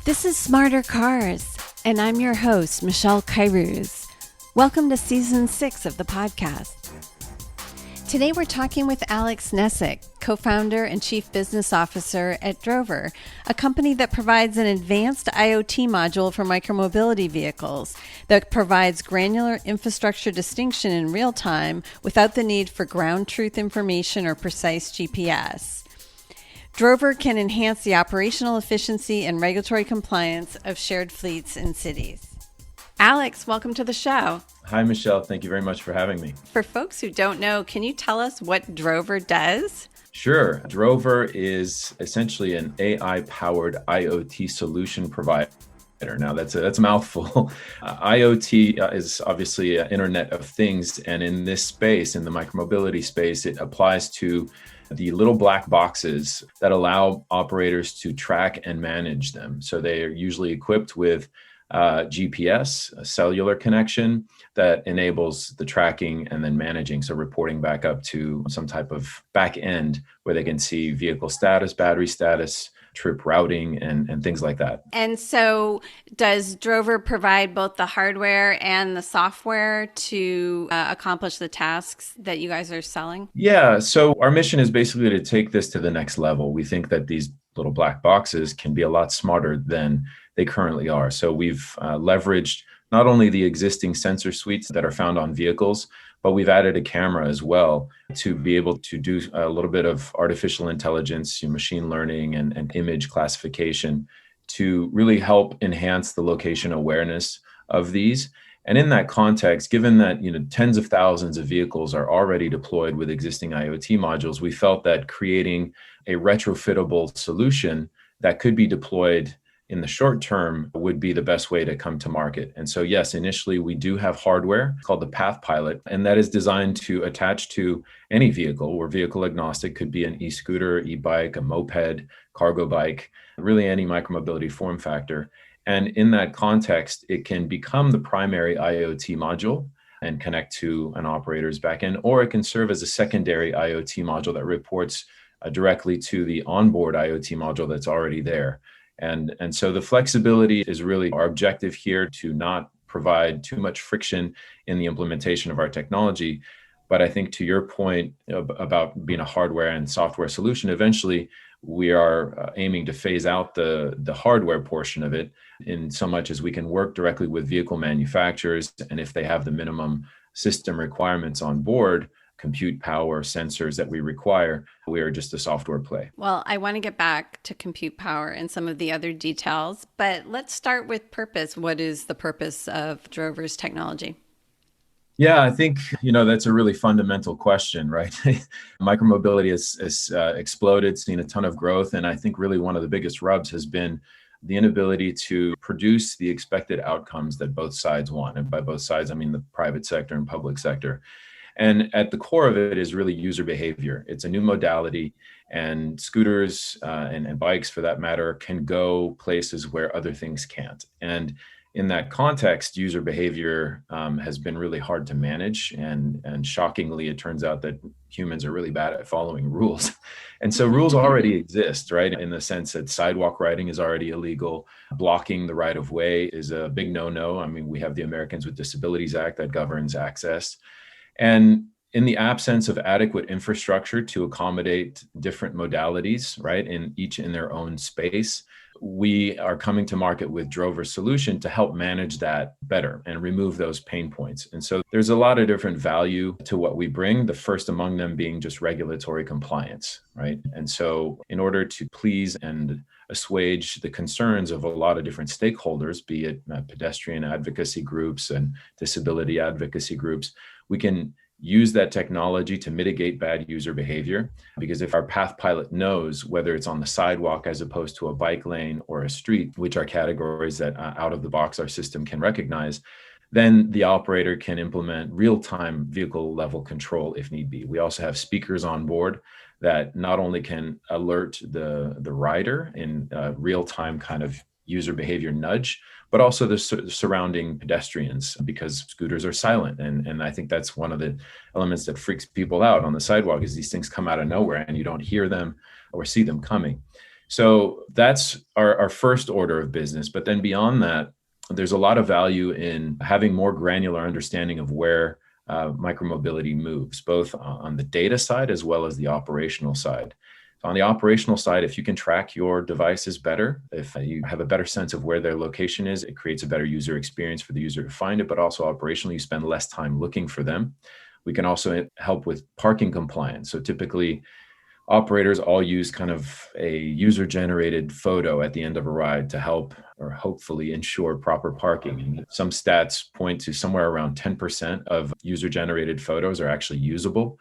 This is Smarter Cars, and I'm your host, Michelle Kairouz. Welcome to Season 6 of the podcast. Today we're talking with Alex Nesic, co-founder and chief business officer at Drover, a company that provides an advanced IoT module for micromobility vehicles that provides granular infrastructure distinction in real time without the need for ground truth information or precise GPS. Drover can enhance the operational efficiency and regulatory compliance of shared fleets in cities. Alex, welcome to the show. Hi, Michelle. Thank you very much for having me. For folks who don't know, can you tell us what Drover does? Sure. Drover is essentially an AI-powered IoT solution provider. Now, that's a mouthful. IoT is obviously Internet of Things. And in this space, in the micromobility space, it applies to the little black boxes that allow operators to track and manage them. So they are usually equipped with GPS, a cellular connection that enables the tracking and then managing. So reporting back up to some type of back end where they can see vehicle status, battery status, trip routing, and things like that. And so does Drover provide both the hardware and the software to accomplish the tasks that you guys are selling? Yeah. So our mission is basically to take this to the next level. We think that these little black boxes can be a lot smarter than they currently are. So we've leveraged not only the existing sensor suites that are found on vehicles, but we've added a camera as well to be able to do a little bit of artificial intelligence, machine learning, and image classification to really help enhance the location awareness of these. And in that context, given that tens of thousands of vehicles are already deployed with existing IoT modules, we felt that creating a retrofittable solution that could be deployed in the short term would be the best way to come to market. And so, yes, initially we do have hardware called the Path Pilot, and that is designed to attach to any vehicle. We're vehicle agnostic, could be an e-scooter, e-bike, a moped, cargo bike, really any micromobility form factor. And in that context, it can become the primary IoT module and connect to an operator's backend, or it can serve as a secondary IoT module that reports directly to the onboard IoT module that's already there. And so the flexibility is really our objective here, to not provide too much friction in the implementation of our technology. But I think to your point about being a hardware and software solution, eventually we are aiming to phase out the hardware portion of it in so much as we can work directly with vehicle manufacturers. And if they have the minimum system requirements on board, compute power, sensors that we require, we are just a software play. Well, I want to get back to compute power and some of the other details, but let's start with purpose. What is the purpose of Drover's technology? Yeah, I think, that's a really fundamental question, right? Micromobility has exploded, seen a ton of growth. And I think really one of the biggest rubs has been the inability to produce the expected outcomes that both sides want. And by both sides, I mean the private sector and public sector. And at the core of it is really user behavior. It's a new modality, and scooters and bikes, for that matter, can go places where other things can't. And in that context, user behavior has been really hard to manage. And shockingly, it turns out that humans are really bad at following rules. And so rules already exist, right? In the sense that sidewalk riding is already illegal. Blocking the right of way is a big no-no. I mean, we have the Americans with Disabilities Act that governs access. And in the absence of adequate infrastructure to accommodate different modalities, right, each in their own space, we are coming to market with Drover's solution to help manage that better and remove those pain points. And so there's a lot of different value to what we bring, the first among them being just regulatory compliance, right? And so in order to please and assuage the concerns of a lot of different stakeholders, be it pedestrian advocacy groups and disability advocacy groups, we can use that technology to mitigate bad user behavior. Because if our Path Pilot knows whether it's on the sidewalk as opposed to a bike lane or a street, which are categories that out of the box our system can recognize, then the operator can implement real-time vehicle level control if need be. We also have speakers on board that not only can alert the rider in real-time kind of user behavior nudge, but also the surrounding pedestrians, because scooters are silent. And I think that's one of the elements that freaks people out on the sidewalk, is these things come out of nowhere and you don't hear them or see them coming. So that's our first order of business. But then beyond that, there's a lot of value in having more granular understanding of where micromobility moves, both on the data side as well as the operational side. So on the operational side, if you can track your devices better, if you have a better sense of where their location is, it creates a better user experience for the user to find it, but also operationally, you spend less time looking for them. We can also help with parking compliance. So typically, operators all use kind of a user-generated photo at the end of a ride to help or hopefully ensure proper parking. And some stats point to somewhere around 10% of user-generated photos are actually usable.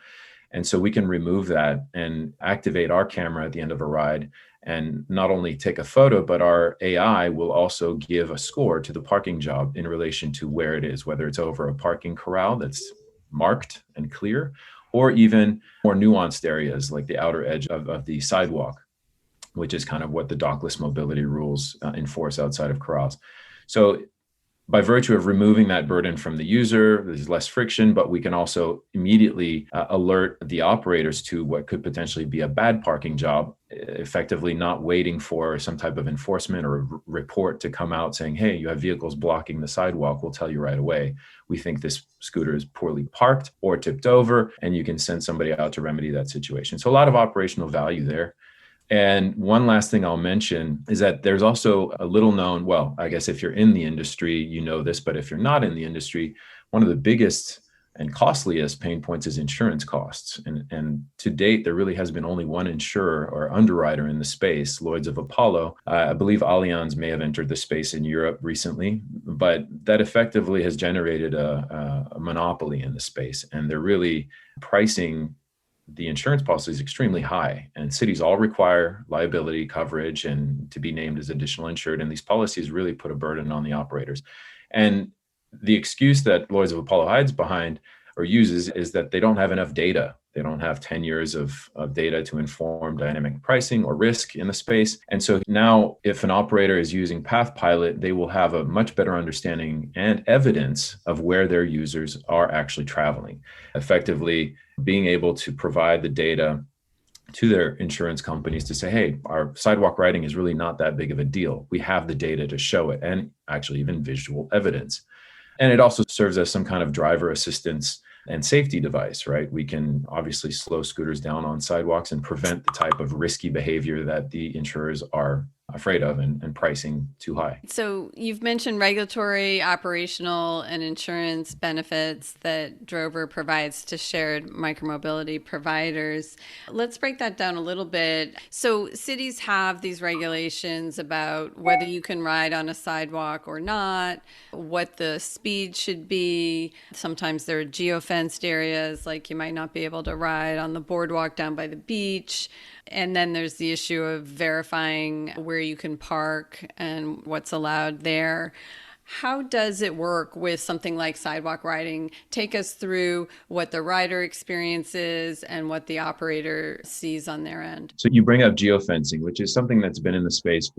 And so we can remove that and activate our camera at the end of a ride and not only take a photo, but our AI will also give a score to the parking job in relation to where it is, whether it's over a parking corral that's marked and clear, or even more nuanced areas like the outer edge of the sidewalk, which is kind of what the dockless mobility rules enforce outside of corrals. So by virtue of removing that burden from the user, there's less friction, but we can also immediately alert the operators to what could potentially be a bad parking job, effectively not waiting for some type of enforcement or report to come out saying, hey, you have vehicles blocking the sidewalk. We'll tell you right away. We think this scooter is poorly parked or tipped over, and you can send somebody out to remedy that situation. So a lot of operational value there. And one last thing I'll mention is that there's also a little known, well, I guess if you're in the industry, you know this, but if you're not in the industry, one of the biggest and costliest pain points is insurance costs. And to date, there really has been only one insurer or underwriter in the space, Lloyd's of Apollo. I believe Allianz may have entered the space in Europe recently, but that effectively has generated a monopoly in the space. And they're really pricing the insurance policy is extremely high, and cities all require liability coverage and to be named as additional insured. And these policies really put a burden on the operators. And the excuse that Lloyd's of Apollo hides behind or uses is that they don't have enough data. They don't have 10 years of data to inform dynamic pricing or risk in the space. And so now if an operator is using PathPilot, they will have a much better understanding and evidence of where their users are actually traveling. Effectively, being able to provide the data to their insurance companies to say, hey, our sidewalk riding is really not that big of a deal. We have the data to show it, and actually even visual evidence. And it also serves as some kind of driver assistance and safety device, right? We can obviously slow scooters down on sidewalks and prevent the type of risky behavior that the insurers are afraid of and pricing too high. So you've mentioned regulatory, operational, and insurance benefits that Drover provides to shared micromobility providers. Let's break that down a little bit. So cities have these regulations about whether you can ride on a sidewalk or not, what the speed should be. Sometimes there are geofenced areas, like you might not be able to ride on the boardwalk down by the beach. And then there's the issue of verifying where you can park and what's allowed there. How does it work with something like sidewalk riding? Take us through what the rider experience is and what the operator sees on their end. So you bring up geofencing, which is something that's been in the space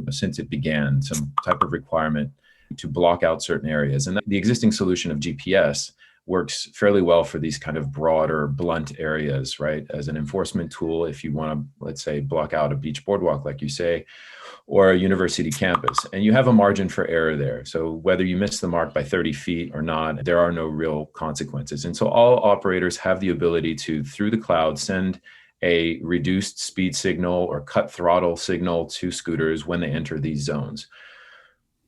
since it began, some type of requirement to block out certain areas. And the existing solution of GPS works fairly well for these kind of broader, blunt areas, right? As an enforcement tool, if you want to, let's say, block out a beach boardwalk, like you say, or a university campus, and you have a margin for error there. So whether you miss the mark by 30 feet or not, there are no real consequences. And so all operators have the ability to, through the cloud, send a reduced speed signal or cut throttle signal to scooters when they enter these zones.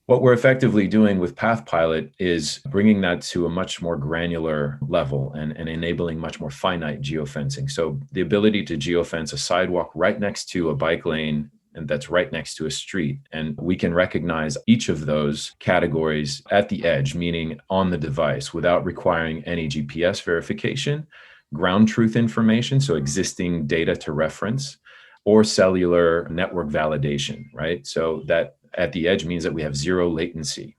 What we're effectively doing with PathPilot is bringing that to a much more granular level and enabling much more finite geofencing. So the ability to geofence a sidewalk right next to a bike lane and that's right next to a street. And we can recognize each of those categories at the edge, meaning on the device, without requiring any GPS verification, ground truth information, so existing data to reference, or cellular network validation, right? So that at the edge means that we have zero latency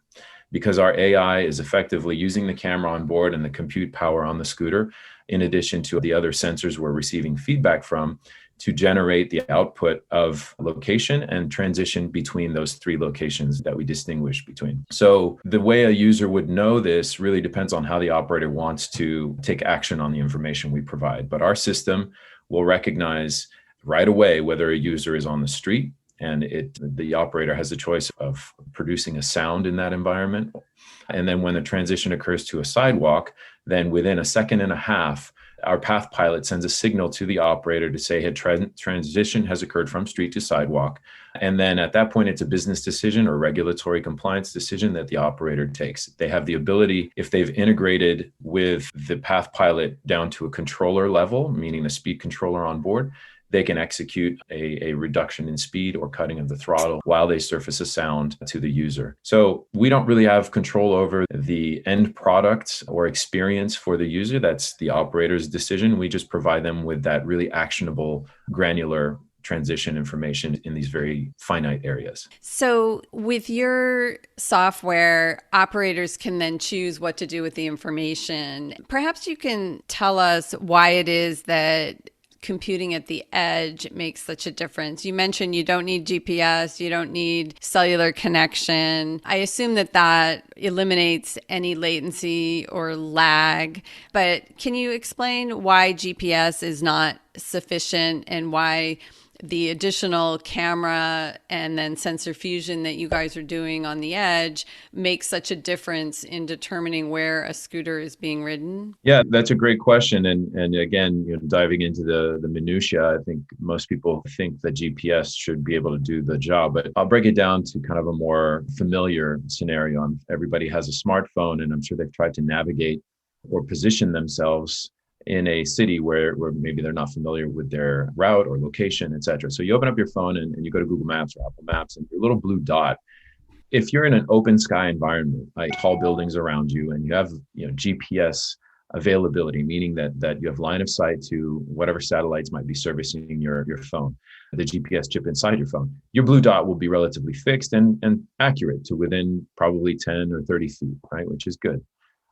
because our AI is effectively using the camera on board and the compute power on the scooter, in addition to the other sensors we're receiving feedback from, to generate the output of location and transition between those three locations that we distinguish between. So the way a user would know this really depends on how the operator wants to take action on the information we provide. But our system will recognize right away whether a user is on the street, and the operator has the choice of producing a sound in that environment. And then when the transition occurs to a sidewalk, then within a second and a half, our path pilot sends a signal to the operator to say, hey, transition has occurred from street to sidewalk. And then at that point, it's a business decision or regulatory compliance decision that the operator takes. They have the ability, if they've integrated with the path pilot down to a controller level, meaning a speed controller on board, they can execute a reduction in speed or cutting of the throttle while they surface a sound to the user. So we don't really have control over the end product or experience for the user. That's the operator's decision. We just provide them with that really actionable, granular transition information in these very finite areas. So with your software, operators can then choose what to do with the information. Perhaps you can tell us why it is that computing at the edge makes such a difference. You mentioned you don't need GPS, you don't need cellular connection. I assume that eliminates any latency or lag, but can you explain why GPS is not sufficient and why the additional camera and then sensor fusion that you guys are doing on the edge makes such a difference in determining where a scooter is being ridden? Yeah, that's a great question. And again, diving into the minutia, I think most people think that GPS should be able to do the job, but I'll break it down to kind of a more familiar scenario. Everybody has a smartphone, and I'm sure they've tried to navigate or position themselves in a city where maybe they're not familiar with their route or location, et cetera. So you open up your phone and you go to Google Maps or Apple Maps, and your little blue dot, if you're in an open sky environment, like tall buildings around you, and you have GPS availability, meaning that you have line of sight to whatever satellites might be servicing your phone, the GPS chip inside your phone, your blue dot will be relatively fixed and accurate to within probably 10 or 30 feet, right? Which is good.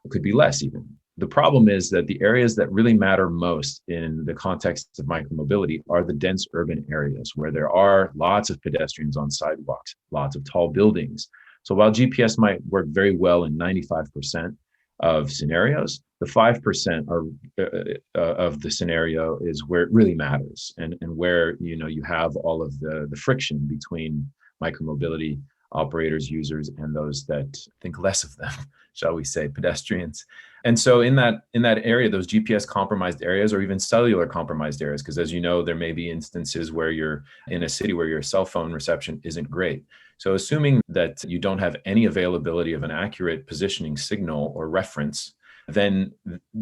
It could be less even. The problem is that the areas that really matter most in the context of micromobility are the dense urban areas where there are lots of pedestrians on sidewalks, lots of tall buildings. So while GPS might work very well in 95% of scenarios, the 5% of the scenario is where it really matters, and where you have all of the friction between micromobility operators, users, and those that think less of them, shall we say, pedestrians. And so in that area, those GPS compromised areas, or even cellular compromised areas, because as you know, there may be instances where you're in a city where your cell phone reception isn't great. So assuming that you don't have any availability of an accurate positioning signal or reference, then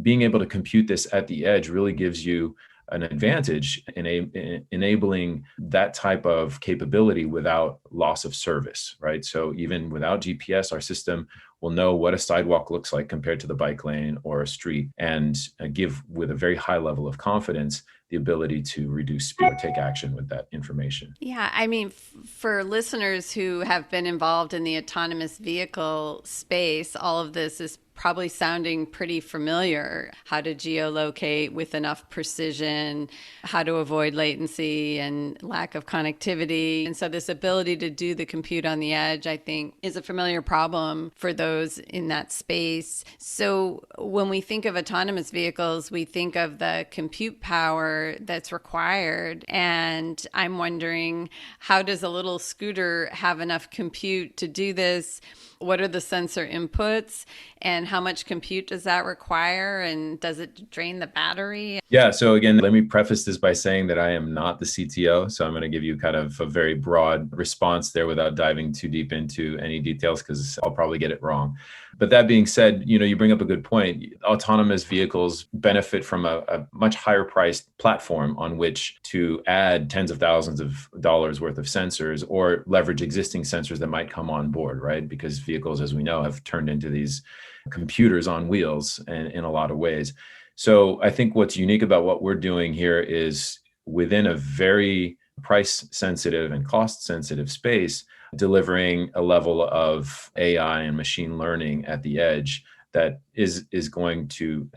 being able to compute this at the edge really gives you an advantage in enabling that type of capability without loss of service, right? So even without GPS, our system will know what a sidewalk looks like compared to the bike lane or a street, and give, with a very high level of confidence, the ability to reduce speed or take action with that information. Yeah, I mean, for listeners who have been involved in the autonomous vehicle space, all of this is probably sounding pretty familiar. How to geolocate with enough precision, how to avoid latency and lack of connectivity. And so this ability to do the compute on the edge, I think, is a familiar problem for those in that space. So when we think of autonomous vehicles, we think of the compute power that's required. And I'm wondering, how does a little scooter have enough compute to do this? What are the sensor inputs, and how much compute does that require? And does it drain the battery? Yeah. So again, let me preface this by saying that I am not the CTO. So I'm going to give you kind of a very broad response there without diving too deep into any details, because I'll probably get it wrong. But that being said, you bring up a good point. Autonomous vehicles benefit from a much higher priced platform on which to add tens of thousands of dollars worth of sensors, or leverage existing sensors that might come on board, right? Because vehicles, as we know, have turned into these computers on wheels in a lot of ways. So I think what's unique about what we're doing here is, within a very price sensitive and cost sensitive space, delivering a level of AI and machine learning at the edge that is going to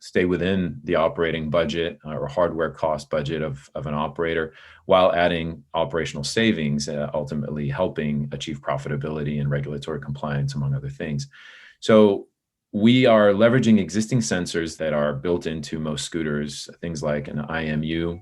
stay within the operating budget or hardware cost budget of an operator, while adding operational savings, ultimately helping achieve profitability and regulatory compliance, among other things. So we are leveraging existing sensors that are built into most scooters, things like an IMU,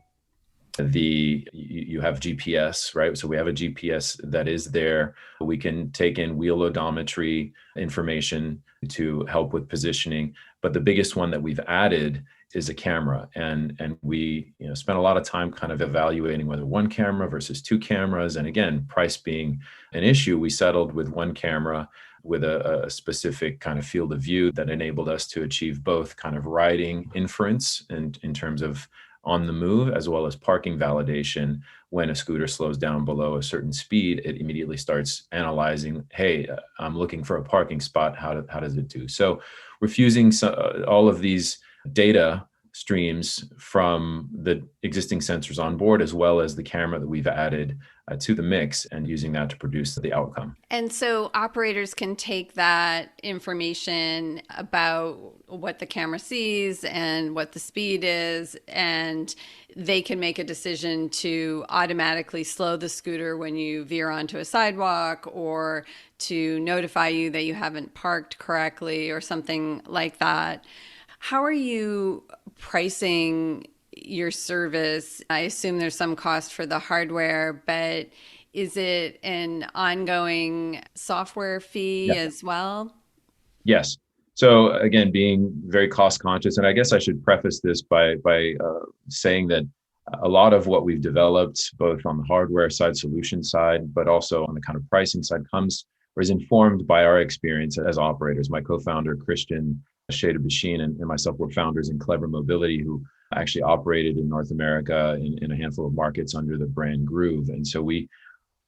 You have GPS, right? So we have a GPS that is there. We can take in wheel odometry information to help with positioning. But the biggest one that we've added is a camera. And we spent a lot of time kind of evaluating whether one camera versus two cameras. And again, price being an issue, we settled with one camera with a specific kind of field of view that enabled us to achieve both kind of riding inference and in terms of on the move, as well as parking validation. When a scooter slows down below a certain speed, it immediately starts analyzing, hey, I'm looking for a parking spot. How does it do? So we're fusing all of these data streams from the existing sensors on board, as well as the camera that we've added to the mix, and using that to produce the outcome. And so operators can take that information about what the camera sees and what the speed is, and they can make a decision to automatically slow the scooter when you veer onto a sidewalk, or to notify you that you haven't parked correctly or something like that. How are you pricing your service? I assume there's some cost for the hardware, but is it an ongoing software fee as well? Yes. So again, being very cost conscious, and I guess I should preface this by saying that a lot of what we've developed, both on the hardware side, solution side, but also on the kind of pricing side, comes or is informed by our experience as operators. My co-founder, Christian Shada Bashin, and myself were founders in Clever Mobility, who actually operated in North America in a handful of markets under the brand Groove. And so we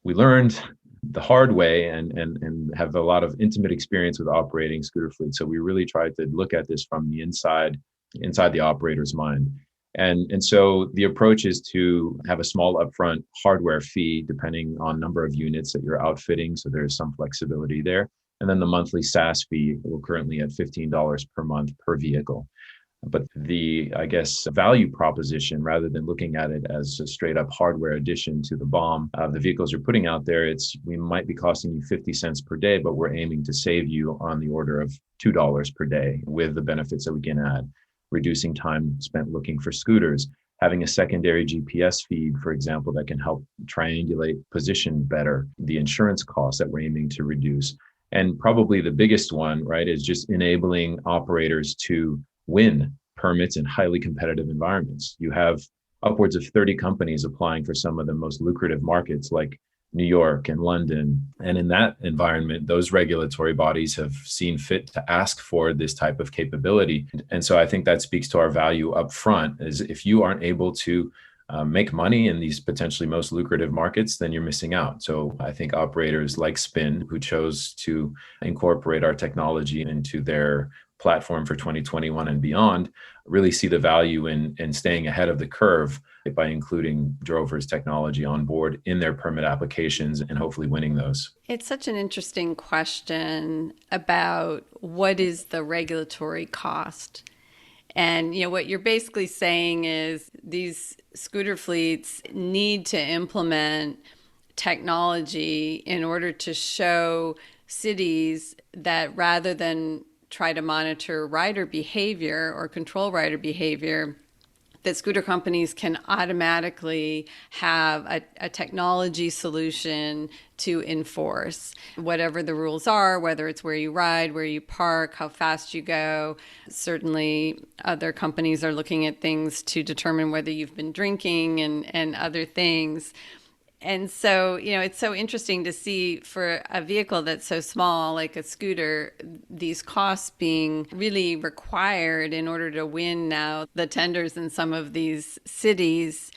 learned the hard way and have a lot of intimate experience with operating scooter fleets. So we really tried to look at this from the inside the operator's mind. And so the approach is to have a small upfront hardware fee depending on number of units that you're outfitting. So there's some flexibility there. And then the monthly SaaS fee, we're currently at $15 per month per vehicle. But the, I guess, value proposition, rather than looking at it as a straight up hardware addition to the BOM, the vehicles you're putting out there, we might be costing you 50 cents per day, but we're aiming to save you on the order of $2 per day with the benefits that we can add. Reducing time spent looking for scooters, having a secondary GPS feed, for example, that can help triangulate position better, the insurance costs that we're aiming to reduce. And probably the biggest one, right, is just enabling operators to win permits in highly competitive environments. You have upwards of 30 companies applying for some of the most lucrative markets like New York and London. And in that environment, those regulatory bodies have seen fit to ask for this type of capability. And so I think that speaks to our value up front, is if you aren't able to make money in these potentially most lucrative markets, then you're missing out. So I think operators like Spin, who chose to incorporate our technology into their platform for 2021 and beyond, really see the value in staying ahead of the curve by including Drover's technology on board in their permit applications and hopefully winning those. It's such an interesting question about what is the regulatory cost. And what you're basically saying is these scooter fleets need to implement technology in order to show cities that, rather than try to monitor rider behavior or control rider behavior, that scooter companies can automatically have a technology solution to enforce whatever the rules are, whether it's where you ride, where you park, how fast you go. Certainly other companies are looking at things to determine whether you've been drinking and other things. And so, it's so interesting to see for a vehicle that's so small, like a scooter, these costs being really required in order to win now the tenders in some of these cities.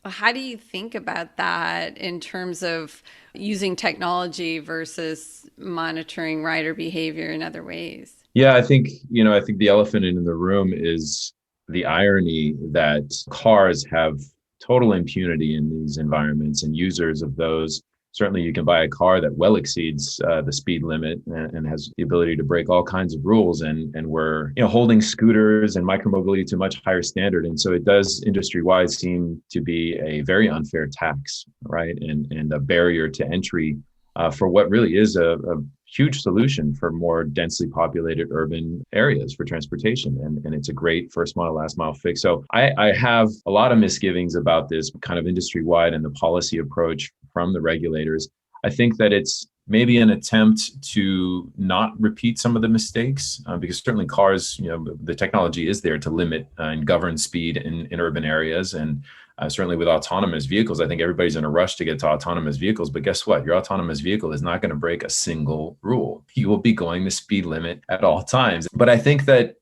How do you think about that in terms of using technology versus monitoring rider behavior in other ways? Yeah, I think the elephant in the room is the irony that cars have total impunity in these environments, and users of those, certainly you can buy a car that well exceeds the speed limit and has the ability to break all kinds of rules, and we're holding scooters and micromobility to a much higher standard. And so it does industry-wide seem to be a very unfair tax, right, and a barrier to entry for what really is a huge solution for more densely populated urban areas for transportation. And it's a great first mile, last mile fix. So I have a lot of misgivings about this kind of industry wide and the policy approach from the regulators. I think that it's maybe an attempt to not repeat some of the mistakes, because certainly cars, the technology is there to limit and govern speed in urban areas. And certainly with autonomous vehicles, I think everybody's in a rush to get to autonomous vehicles. But guess what? Your autonomous vehicle is not going to break a single rule. You will be going the speed limit at all times. But I think that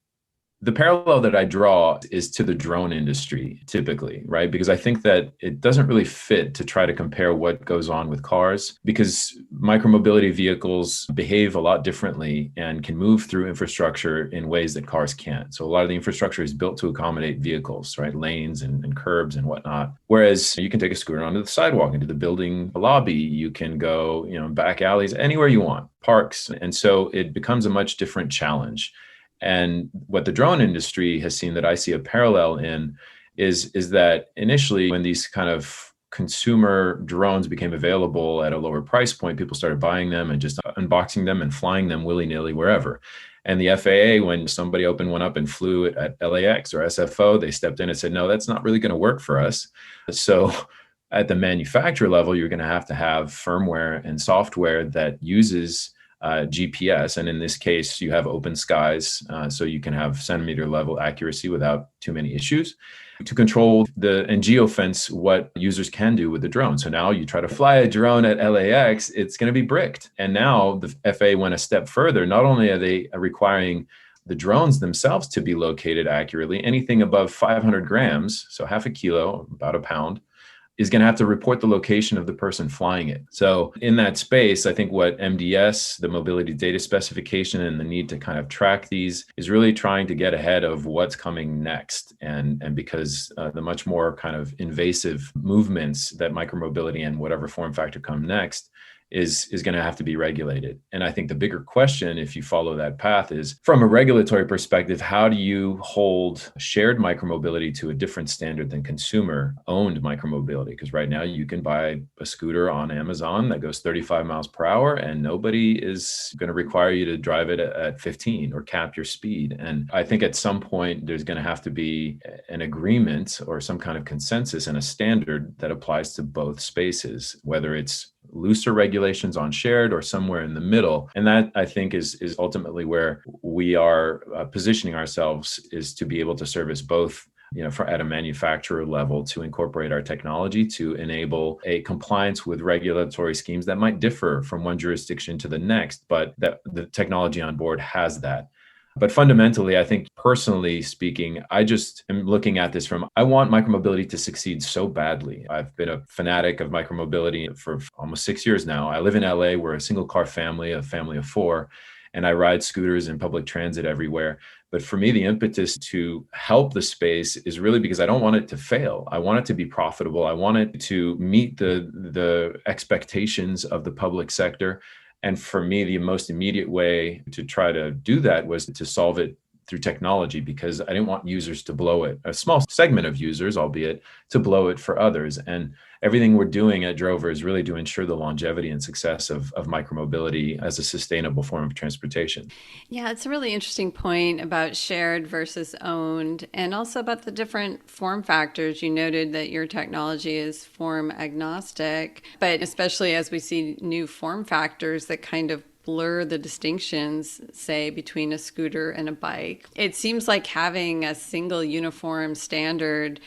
the parallel that I draw is to the drone industry typically, right? Because I think that it doesn't really fit to try to compare what goes on with cars, because micromobility vehicles behave a lot differently and can move through infrastructure in ways that cars can't. So a lot of the infrastructure is built to accommodate vehicles, right? Lanes and curbs and whatnot. Whereas you can take a scooter onto the sidewalk, into the building lobby, you can go, back alleys, anywhere you want, parks. And so it becomes a much different challenge. And what the drone industry has seen that I see a parallel in is that initially when these kind of consumer drones became available at a lower price point, people started buying them and just unboxing them and flying them willy-nilly wherever. And the FAA, when somebody opened one up and flew it at LAX or SFO, they stepped in and said, no, that's not really going to work for us. So at the manufacturer level, you're going to have firmware and software that uses GPS. And in this case, you have open skies, so you can have centimeter level accuracy without too many issues to control and geofence what users can do with the drone. So now you try to fly a drone at LAX, it's going to be bricked. And now the FAA went a step further. Not only are they requiring the drones themselves to be located accurately, anything above 500 grams, so half a kilo, about a pound, is going to have to report the location of the person flying it. So in that space, I think what MDS, the mobility data specification, and the need to kind of track these is really trying to get ahead of what's coming next. And because the much more kind of invasive movements that micromobility and whatever form factor come next is going to have to be regulated. And I think the bigger question, if you follow that path, is from a regulatory perspective, how do you hold shared micromobility to a different standard than consumer-owned micromobility? Because right now you can buy a scooter on Amazon that goes 35 miles per hour and nobody is going to require you to drive it at 15 or cap your speed. And I think at some point there's going to have to be an agreement or some kind of consensus and a standard that applies to both spaces, whether it's looser regulations on shared or somewhere in the middle. And that, I think, is ultimately where we are positioning ourselves, is to be able to service both, at a manufacturer level, to incorporate our technology to enable a compliance with regulatory schemes that might differ from one jurisdiction to the next, but that the technology on board has that. But fundamentally, I think personally speaking, I just am looking at this I want micromobility to succeed so badly. I've been a fanatic of micromobility for almost 6 years now. I live in LA. We're a single car family, a family of 4, and I ride scooters and public transit everywhere. But for me, the impetus to help the space is really because I don't want it to fail. I want it to be profitable. I want it to meet the expectations of the public sector. And for me, the most immediate way to try to do that was to solve it through technology, because I didn't want users to blow it, a small segment of users, albeit, to blow it for others. And everything we're doing at Drover is really to ensure the longevity and success of micromobility as a sustainable form of transportation. Yeah, it's a really interesting point about shared versus owned, and also about the different form factors. You noted that your technology is form agnostic, but especially as we see new form factors that kind of blur the distinctions, say, between a scooter and a bike. It seems like having a single uniform standard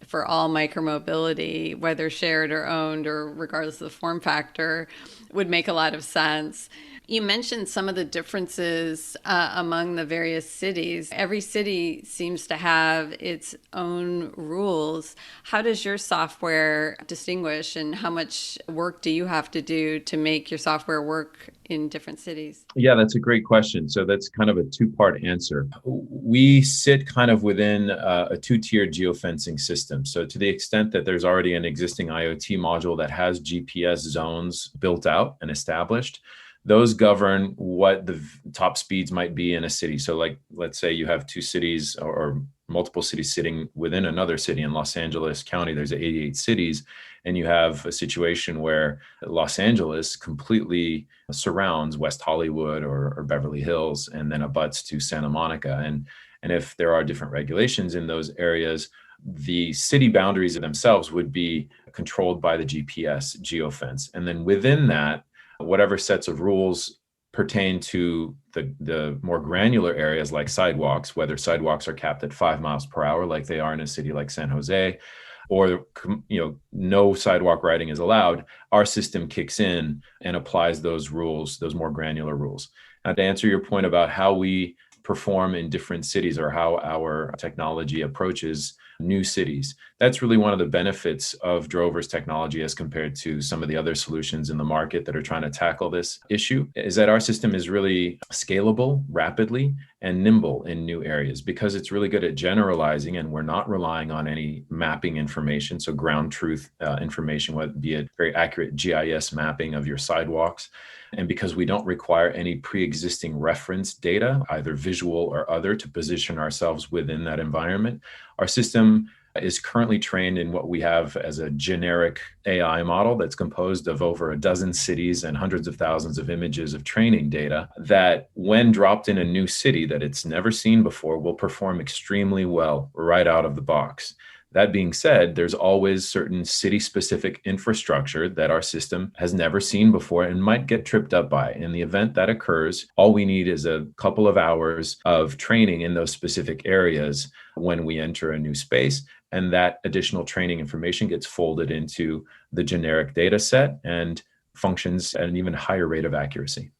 for all micromobility, whether shared or owned or regardless of the form factor, would make a lot of sense. You mentioned some of the differences among the various cities. Every city seems to have its own rules. How does your software distinguish, and how much work do you have to do to make your software work in different cities? Yeah, that's a great question. So that's kind of a two-part answer. We sit kind of within a two-tiered geofencing system. So to the extent that there's already an existing IoT module that has GPS zones built out and established, those govern what the top speeds might be in a city. So like, let's say you have 2 cities or multiple cities sitting within another city. In Los Angeles County, there's 88 cities, and you have a situation where Los Angeles completely surrounds West Hollywood or Beverly Hills, and then abuts to Santa Monica. And if there are different regulations in those areas, the city boundaries themselves would be controlled by the GPS geofence. And then within that, whatever sets of rules pertain to the more granular areas like sidewalks, whether sidewalks are capped at 5 miles per hour like they are in a city like San Jose, or no sidewalk riding is allowed, our system kicks in and applies those rules, those more granular rules. Now, to answer your point about how we perform in different cities or how our technology approaches new cities, that's really one of the benefits of Drover's technology as compared to some of the other solutions in the market that are trying to tackle this issue, is that our system is really scalable rapidly and nimble in new areas because it's really good at generalizing, and we're not relying on any mapping information, so ground truth information, whether it be a very accurate GIS mapping of your sidewalks. And because we don't require any pre-existing reference data, either visual or other, to position ourselves within that environment, our system is currently trained in what we have as a generic AI model that's composed of over a dozen cities and hundreds of thousands of images of training data that, when dropped in a new city that it's never seen before, will perform extremely well right out of the box. That being said, there's always certain city-specific infrastructure that our system has never seen before and might get tripped up by. In the event that occurs, all we need is a couple of hours of training in those specific areas when we enter a new space, and that additional training information gets folded into the generic data set and functions at an even higher rate of accuracy.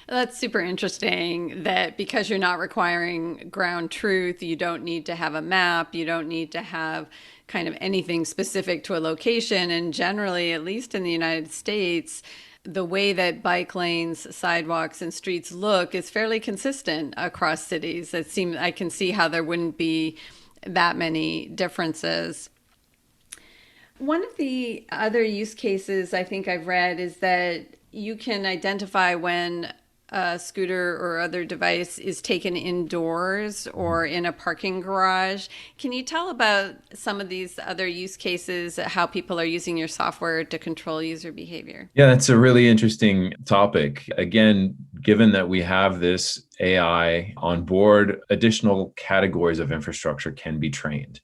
That's super interesting that because you're not requiring ground truth, you don't need to have a map, you don't need to have kind of anything specific to a location. And generally, at least in the United States, the way that bike lanes, sidewalks, and streets look is fairly consistent across cities. I can see how there wouldn't be that many differences. One of the other use cases I think I've read is that you can identify when a scooter or other device is taken indoors or in a parking garage. Can you tell about some of these other use cases, how people are using your software to control user behavior? Yeah, that's a really interesting topic. Again, given that we have this AI on board, additional categories of infrastructure can be trained.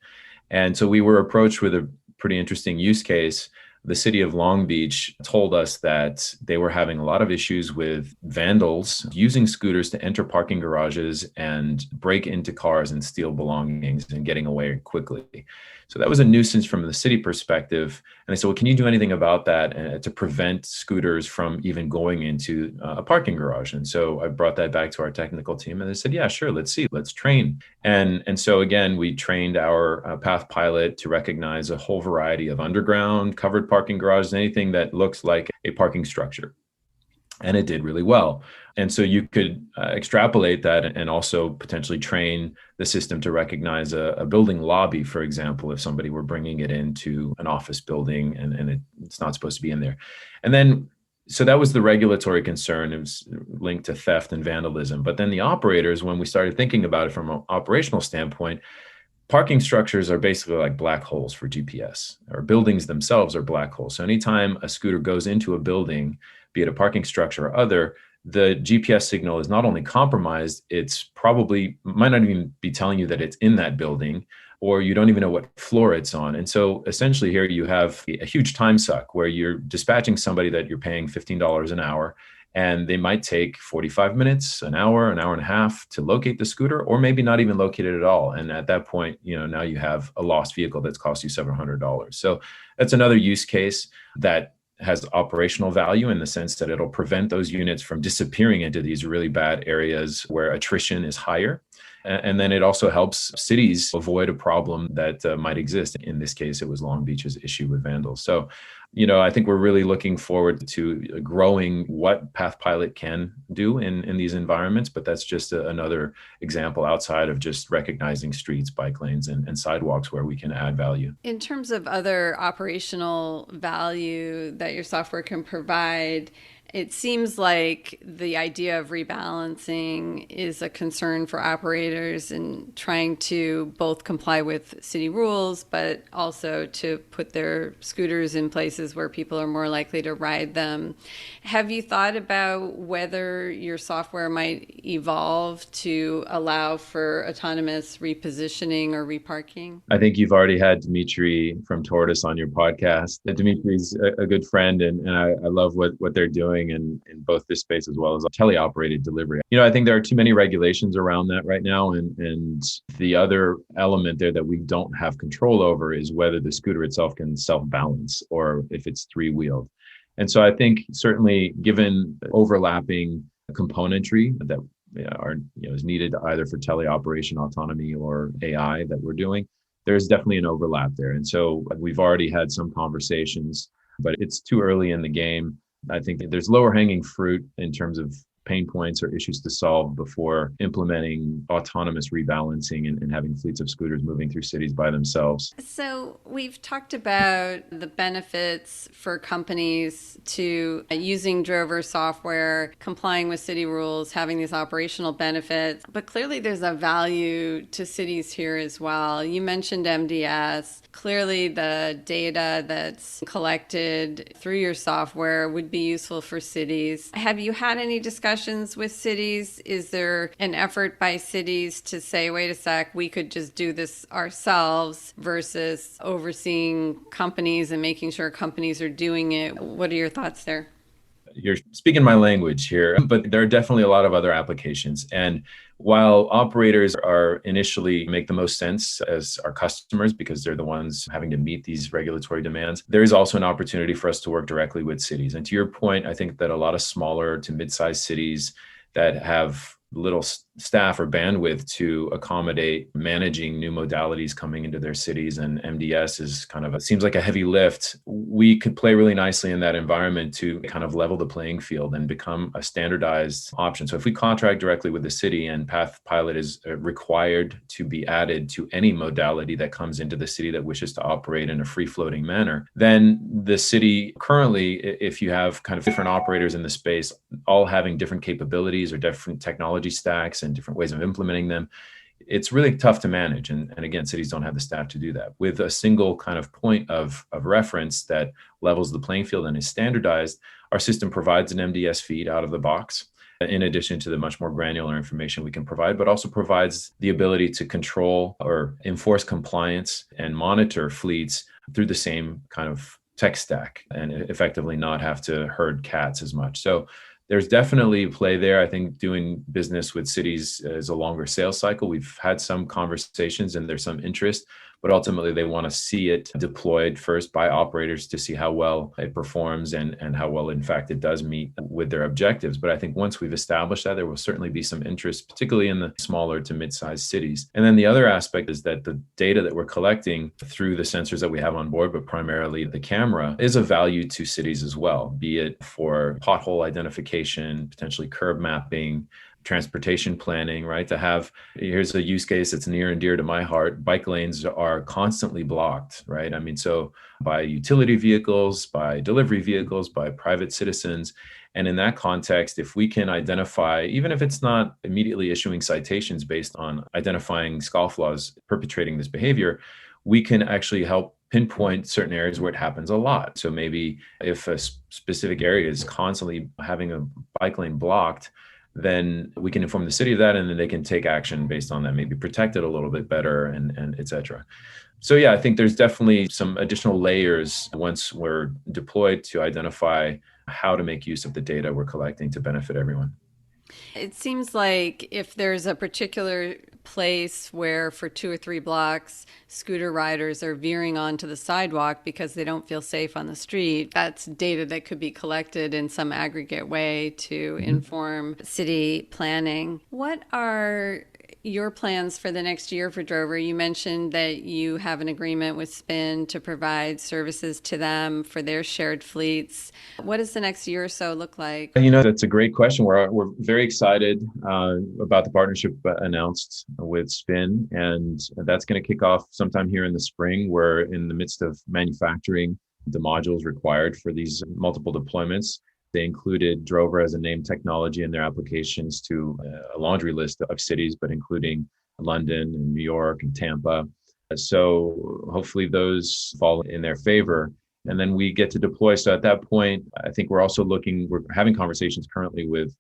And so we were approached with a pretty interesting use case. The city of Long Beach told us that they were having a lot of issues with vandals using scooters to enter parking garages and break into cars and steal belongings and getting away quickly. So that was a nuisance from the city perspective. And I said, well, can you do anything about that to prevent scooters from even going into a parking garage? And so I brought that back to our technical team, and they said, yeah, sure, let's train. And so again, we trained our Path Pilot to recognize a whole variety of underground, covered parking garages, anything that looks like a parking structure. And it did really well. And so you could extrapolate that and also potentially train the system to recognize a building lobby, for example, if somebody were bringing it into an office building and it's not supposed to be in there. And then, so that was the regulatory concern. It was linked to theft and vandalism. But then the operators, when we started thinking about it from an operational standpoint, parking structures are basically like black holes for GPS, or buildings themselves are black holes. So anytime a scooter goes into a building, be it a parking structure or other, the GPS signal is not only compromised, it's probably might not even be telling you that it's in that building, or you don't even know what floor it's on. And so essentially here you have a huge time suck where you're dispatching somebody that you're paying $15 an hour, and they might take 45 minutes, an hour and a half to locate the scooter, or maybe not even locate it at all. And at that point, now you have a lost vehicle that's cost you several $700. So that's another use case that has operational value in the sense that it'll prevent those units from disappearing into these really bad areas where attrition is higher. And then it also helps cities avoid a problem that might exist. In this case, it was Long Beach's issue with vandals. So, I think we're really looking forward to growing what Path Pilot can do in these environments, but that's just another example outside of just recognizing streets, bike lanes, and sidewalks where we can add value. In terms of other operational value that your software can provide, It seems like the idea of rebalancing is a concern for operators and trying to both comply with city rules, but also to put their scooters in places where people are more likely to ride them. Have you thought about whether your software might evolve to allow for autonomous repositioning or reparking? I think you've already had Dimitri from Tortoise on your podcast. Dimitri's a good friend, and I love what they're doing in both this space as well as teleoperated delivery. I think there are too many regulations around that right now. And the other element there that we don't have control over is whether the scooter itself can self-balance or if it's three-wheeled. And so I think certainly given overlapping componentry that is needed either for teleoperation autonomy or AI that we're doing, there's definitely an overlap there. And so we've already had some conversations, but it's too early in the game. I think there's lower hanging fruit in terms of pain points or issues to solve before implementing autonomous rebalancing and having fleets of scooters moving through cities by themselves. So we've talked about the benefits for companies to using Drover software, complying with city rules, having these operational benefits, but clearly there's a value to cities here as well. You mentioned MDS. Clearly the data that's collected through your software would be useful for cities. Have you had any discussions with cities? Is there an effort by cities to say, wait a sec, we could just do this ourselves versus overseeing companies and making sure companies are doing it? What are your thoughts there? You're speaking my language here, but there are definitely a lot of other applications. And while operators are initially make the most sense as our customers because they're the ones having to meet these regulatory demands, there is also an opportunity for us to work directly with cities. And to your point, I think that a lot of smaller to mid-sized cities that have little staff or bandwidth to accommodate managing new modalities coming into their cities, and MDS is seems like a heavy lift. We could play really nicely in that environment to kind of level the playing field and become a standardized option. So if we contract directly with the city and Path Pilot is required to be added to any modality that comes into the city that wishes to operate in a free-floating manner, then the city currently, if you have kind of different operators in the space, all having different capabilities or different technology stacks and different ways of implementing them, it's really tough to manage. And again, cities don't have the staff to do that. With a single kind of point of reference that levels the playing field and is standardized, our system provides an MDS feed out of the box, in addition to the much more granular information we can provide, but also provides the ability to control or enforce compliance and monitor fleets through the same kind of tech stack and effectively not have to herd cats as much. So there's definitely play there. I think doing business with cities is a longer sales cycle. We've had some conversations and there's some interest, but ultimately they want to see it deployed first by operators to see how well it performs and how well, in fact, it does meet with their objectives. But I think once we've established that, there will certainly be some interest, particularly in the smaller to mid-sized cities. And then the other aspect is that the data that we're collecting through the sensors that we have on board, but primarily the camera, is of value to cities as well, be it for pothole identification, potentially curb mapping, transportation planning, right? Here's a use case that's near and dear to my heart. Bike lanes are constantly blocked, right? I mean, so by utility vehicles, by delivery vehicles, by private citizens. And in that context, if we can identify, even if it's not immediately issuing citations based on identifying scofflaws perpetrating this behavior, we can actually help pinpoint certain areas where it happens a lot. So maybe if a specific area is constantly having a bike lane blocked, then we can inform the city of that, and then they can take action based on that, maybe protect it a little bit better, and et cetera. So yeah, I think there's definitely some additional layers once we're deployed to identify how to make use of the data we're collecting to benefit everyone. It seems like if there's a particular place where for 2 or 3 blocks, scooter riders are veering onto the sidewalk because they don't feel safe on the street, that's data that could be collected in some aggregate way to inform city planning. What are your plans for the next year for Drover? You mentioned that you have an agreement with Spin to provide services to them for their shared fleets. What does the next year or so look like? That's a great question. We're very excited about the partnership announced with Spin, and that's going to kick off sometime here in the spring. We're in the midst of manufacturing the modules required for these multiple deployments. They included Drover as a name technology in their applications to a laundry list of cities, but including London and New York and Tampa. So hopefully those fall in their favor. And then we get to deploy. So at that point, I think we're having conversations currently with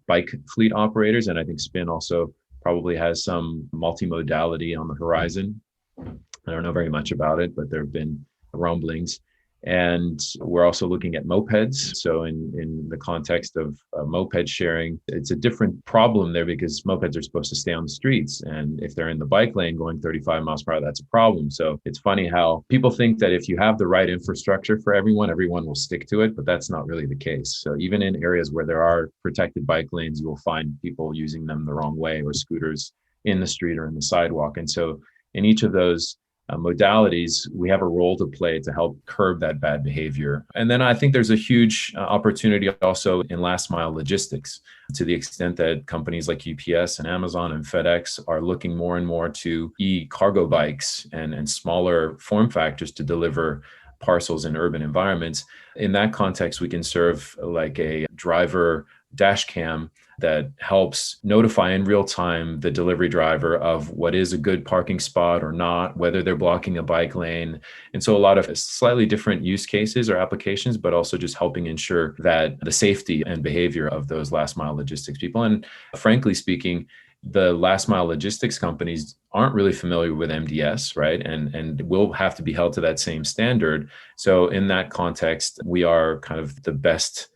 bike fleet operators. And I think Spin also probably has some multimodality on the horizon. I don't know very much about it, but there have been rumblings. And we're also looking at mopeds. So in the context of moped sharing, it's a different problem there because mopeds are supposed to stay on the streets. And if they're in the bike lane going 35 miles per hour, that's a problem. So it's funny how people think that if you have the right infrastructure for everyone will stick to it, but that's not really the case. So even in areas where there are protected bike lanes, you will find people using them the wrong way, or scooters in the street or in the sidewalk. And so in each of those modalities, we have a role to play to help curb that bad behavior. And then I think there's a huge opportunity also in last mile logistics, to the extent that companies like UPS and Amazon and FedEx are looking more and more to e-cargo bikes and smaller form factors to deliver parcels in urban environments. In that context, we can serve like a driver dash cam that helps notify in real time the delivery driver of what is a good parking spot or not, whether they're blocking a bike lane. And so a lot of slightly different use cases or applications, but also just helping ensure that the safety and behavior of those last mile logistics people. And frankly speaking, the last mile logistics companies aren't really familiar with MDS, right? And will have to be held to that same standard. So in that context, we are kind of the best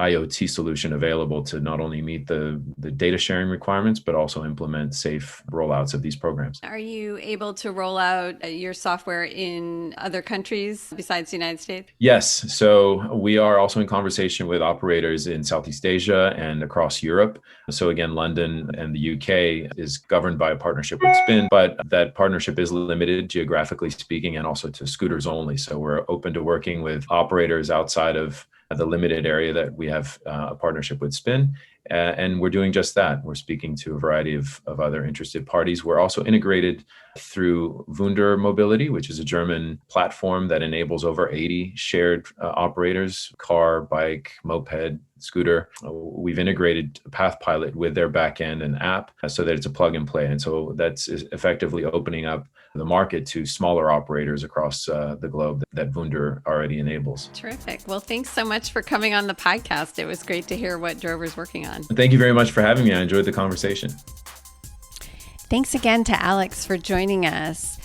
IoT solution available to not only meet the data sharing requirements, but also implement safe rollouts of these programs. Are you able to roll out your software in other countries besides the United States? Yes. So we are also in conversation with operators in Southeast Asia and across Europe. So again, London and the UK is governed by a partnership with Spin, but that partnership is limited geographically speaking and also to scooters only. So we're open to working with operators outside of the limited area that we have a partnership with Spin. And we're doing just that. We're speaking to a variety of other interested parties. We're also integrated through Wunder Mobility, which is a German platform that enables over 80 shared operators, car, bike, moped, scooter. We've integrated Pathpilot with their backend and app so that it's a plug and play. And so that's effectively opening up the market to smaller operators across the globe that Wunder already enables. Terrific. Well, thanks so much for coming on the podcast. It was great to hear what Drover's working on. Thank you very much for having me. I enjoyed the conversation. Thanks again to Alex for joining us.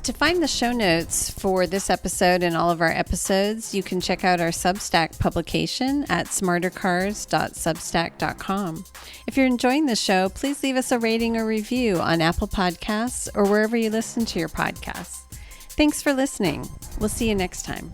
To find the show notes for this episode and all of our episodes, you can check out our Substack publication at smartercars.substack.com. If you're enjoying the show, please leave us a rating or review on Apple Podcasts or wherever you listen to your podcasts. Thanks for listening. We'll see you next time.